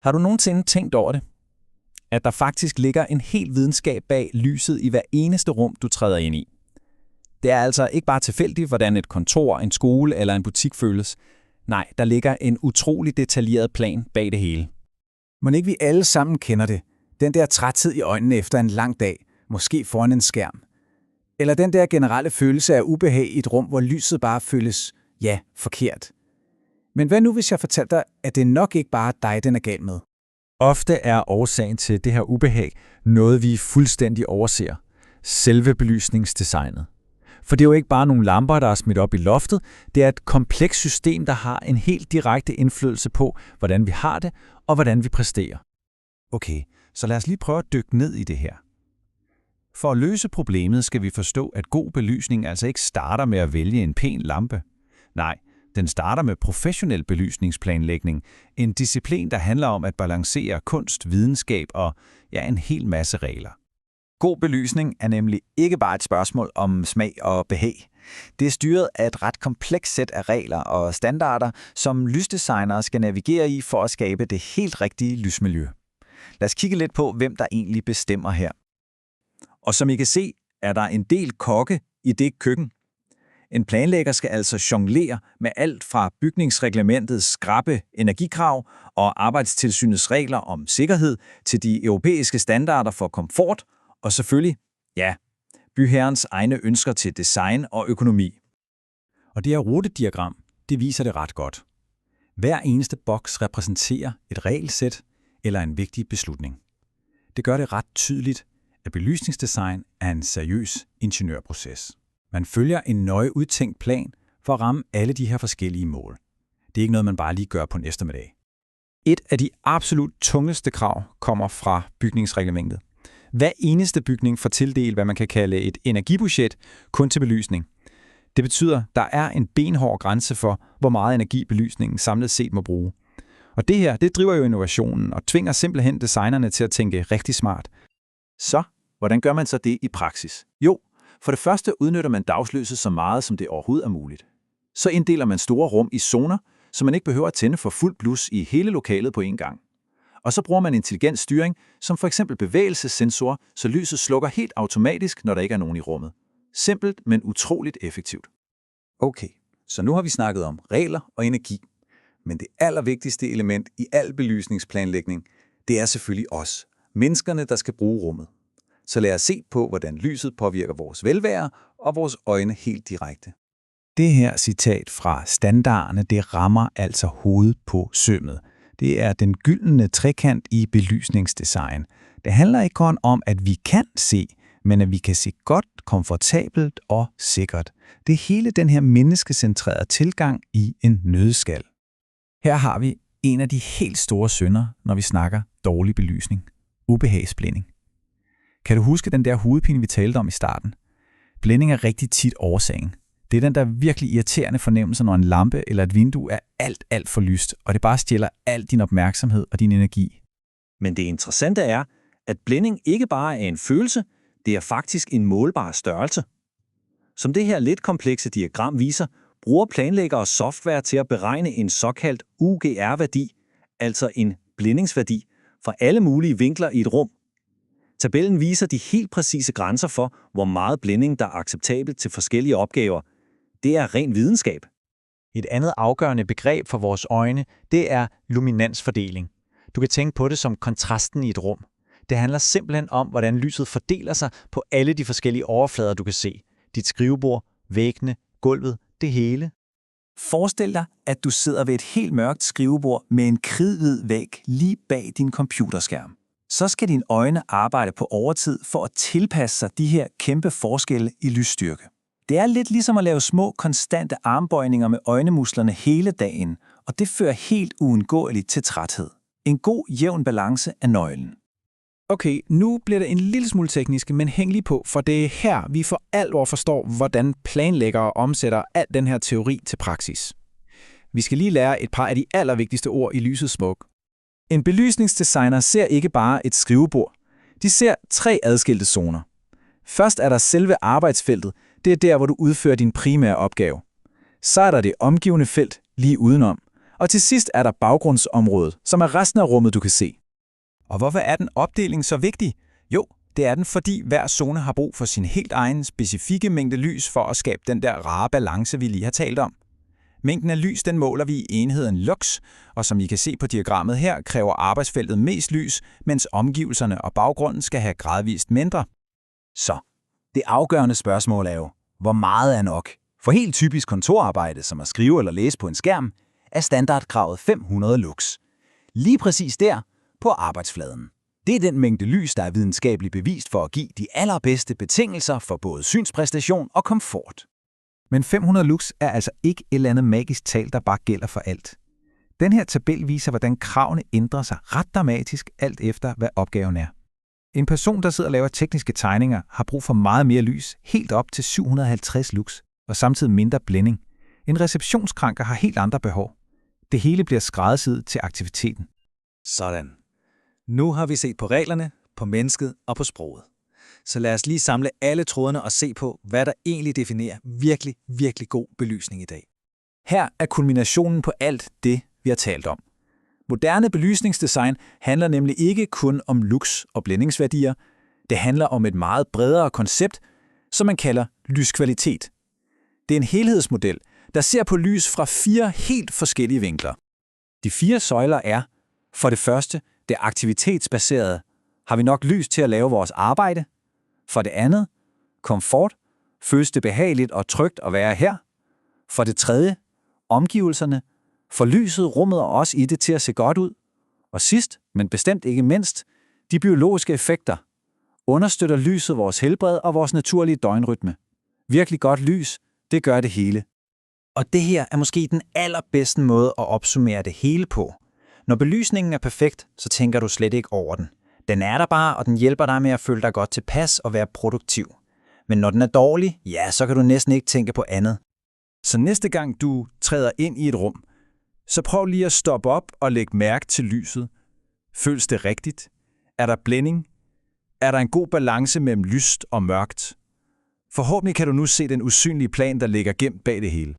Har du nogensinde tænkt over det? At der faktisk ligger en hel videnskab bag lyset i hver eneste rum, du træder ind i. Det er altså ikke bare tilfældigt, hvordan et kontor, en skole eller en butik føles. Nej, der ligger en utrolig detaljeret plan bag det hele. Må ikke vi alle sammen kender det? Den der træthed i øjnene efter en lang dag, måske foran en skærm. Eller den der generelle følelse af ubehag i et rum, hvor lyset bare føles, forkert. Men hvad nu, hvis jeg fortalte dig, at det nok ikke bare er dig, den er gal med? Ofte er årsagen til det her ubehag noget, vi fuldstændig overser. Selve belysningsdesignet. For det er jo ikke bare nogle lamper, der er smidt op i loftet. Det er et komplekst system, der har en helt direkte indflydelse på, hvordan vi har det og hvordan vi præsterer. Okay, så lad os lige prøve at dykke ned i det her. For at løse problemet skal vi forstå, at god belysning altså ikke starter med at vælge en pæn lampe. Nej, den starter med professionel belysningsplanlægning, en disciplin, der handler om at balancere kunst, videnskab og en hel masse regler. God belysning er nemlig ikke bare et spørgsmål om smag og behag. Det er styret af et ret komplekst sæt af regler og standarder, som lysdesignere skal navigere i for at skabe det helt rigtige lysmiljø. Lad os kigge lidt på, hvem der egentlig bestemmer her. Og som I kan se, er der en del kokke i det køkken. En planlægger skal altså jonglere med alt fra bygningsreglementets skrappe energikrav og arbejdstilsynets regler om sikkerhed til de europæiske standarder for komfort og selvfølgelig, byherrens egne ønsker til design og økonomi. Og det her rutediagram, det viser det ret godt. Hver eneste boks repræsenterer et regelsæt eller en vigtig beslutning. Det gør det ret tydeligt, at belysningsdesign er en seriøs ingeniørproces. Man følger en nøje udtænkt plan for at ramme alle de her forskellige mål. Det er ikke noget, man bare lige gør på en eftermiddag. Et af de absolut tungeste krav kommer fra bygningsreglementet. Hver eneste bygning får tildelt, hvad man kan kalde et energibudget, kun til belysning. Det betyder, at der er en benhård grænse for, hvor meget energi belysningen samlet set må bruge. Og det her, det driver jo innovationen og tvinger simpelthen designerne til at tænke rigtig smart. Så, hvordan gør man så det i praksis? Jo, for det første udnytter man dagslyset så meget, som det overhovedet er muligt. Så inddeler man store rum i zoner, så man ikke behøver at tænde for fuld blus i hele lokalet på én gang. Og så bruger man intelligent styring, som for eksempel bevægelsessensorer, så lyset slukker helt automatisk, når der ikke er nogen i rummet. Simpelt, men utroligt effektivt. Okay, så nu har vi snakket om regler og energi. Men det allervigtigste element i al belysningsplanlægning, det er selvfølgelig os, menneskerne, der skal bruge rummet. Så lad os se på, hvordan lyset påvirker vores velvære og vores øjne helt direkte. Det her citat fra standarderne, det rammer altså hovedet på sømmet. Det er den gyldne trekant i belysningsdesign. Det handler ikke kun om, at vi kan se, men at vi kan se godt, komfortabelt og sikkert. Det er hele den her menneskecentrerede tilgang i en nøddeskal. Her har vi en af de helt store synder, når vi snakker dårlig belysning. Ubehagsblænding. Kan du huske den der hovedpine, vi talte om i starten? Blænding er rigtig tit årsagen. Det er den der virkelig irriterende fornemmelse, når en lampe eller et vindue er alt for lyst, og det bare stjæler al din opmærksomhed og din energi. Men det interessante er, at blænding ikke bare er en følelse, det er faktisk en målbar størrelse. Som det her lidt komplekse diagram viser, bruger planlæggere software til at beregne en såkaldt UGR-værdi, altså en blændingsværdi, fra alle mulige vinkler i et rum. Tabellen viser de helt præcise grænser for, hvor meget blænding der er acceptabelt til forskellige opgaver. Det er ren videnskab. Et andet afgørende begreb for vores øjne, det er luminansfordeling. Du kan tænke på det som kontrasten i et rum. Det handler simpelthen om, hvordan lyset fordeler sig på alle de forskellige overflader, du kan se. Dit skrivebord, væggene, gulvet, det hele. Forestil dig, at du sidder ved et helt mørkt skrivebord med en kridhvid væg lige bag din computerskærm. Så skal dine øjne arbejde på overtid for at tilpasse sig de her kæmpe forskelle i lysstyrke. Det er lidt ligesom at lave små, konstante armbøjninger med øjnemusklerne hele dagen, og det fører helt uundgåeligt til træthed. En god, jævn balance er nøglen. Okay, nu bliver det en lille smule teknisk, men hæng lige på, for det er her, vi for alvor forstår, hvordan planlæggere omsætter al den her teori til praksis. Vi skal lige lære et par af de allervigtigste ord i lysets smuk. En belysningsdesigner ser ikke bare et skrivebord. De ser 3 adskilte zoner. Først er der selve arbejdsfeltet. Det er der, hvor du udfører din primære opgave. Så er der det omgivende felt lige udenom. Og til sidst er der baggrundsområdet, som er resten af rummet, du kan se. Og hvorfor er den opdeling så vigtig? Jo, det er den, fordi hver zone har brug for sin helt egen specifikke mængde lys for at skabe den der rare balance, vi lige har talt om. Mængden af lys, den måler vi i enheden lux, og som I kan se på diagrammet her, kræver arbejdsfeltet mest lys, mens omgivelserne og baggrunden skal have gradvist mindre. Så, det afgørende spørgsmål er jo, hvor meget er nok? For helt typisk kontorarbejde, som at skrive eller læse på en skærm, er standardkravet 500 lux. Lige præcis der, på arbejdsfladen. Det er den mængde lys, der er videnskabeligt bevist for at give de allerbedste betingelser for både synspræstation og komfort. Men 500 lux er altså ikke et eller andet magisk tal, der bare gælder for alt. Den her tabel viser, hvordan kravene ændrer sig ret dramatisk, alt efter hvad opgaven er. En person, der sidder og laver tekniske tegninger, har brug for meget mere lys, helt op til 750 lux, og samtidig mindre blænding. En receptionskranker har helt andre behov. Det hele bliver skræddersyet til aktiviteten. Sådan. Nu har vi set på reglerne, på mennesket og på sproget. Så lad os lige samle alle trådene og se på, hvad der egentlig definerer virkelig, virkelig god belysning i dag. Her er kulminationen på alt det, vi har talt om. Moderne belysningsdesign handler nemlig ikke kun om lux og blændingsværdier. Det handler om et meget bredere koncept, som man kalder lyskvalitet. Det er en helhedsmodel, der ser på lys fra 4 helt forskellige vinkler. De 4 søjler er, for det første, det aktivitetsbaserede. Har vi nok lys til at lave vores arbejde? For det andet, komfort. Føles det behageligt og trygt at være her? For det tredje, omgivelserne. Får lyset, rummet og os i det til at se godt ud? Og sidst, men bestemt ikke mindst, de biologiske effekter. Understøtter lyset vores helbred og vores naturlige døgnrytme? Virkelig godt lys, det gør det hele. Og det her er måske den allerbedste måde at opsummere det hele på. Når belysningen er perfekt, så tænker du slet ikke over den. Den er der bare, og den hjælper dig med at føle dig godt tilpas og være produktiv. Men når den er dårlig, ja, så kan du næsten ikke tænke på andet. Så næste gang du træder ind i et rum, så prøv lige at stoppe op og lægge mærke til lyset. Føles det rigtigt? Er der blænding? Er der en god balance mellem lyst og mørkt? Forhåbentlig kan du nu se den usynlige plan, der ligger gemt bag det hele.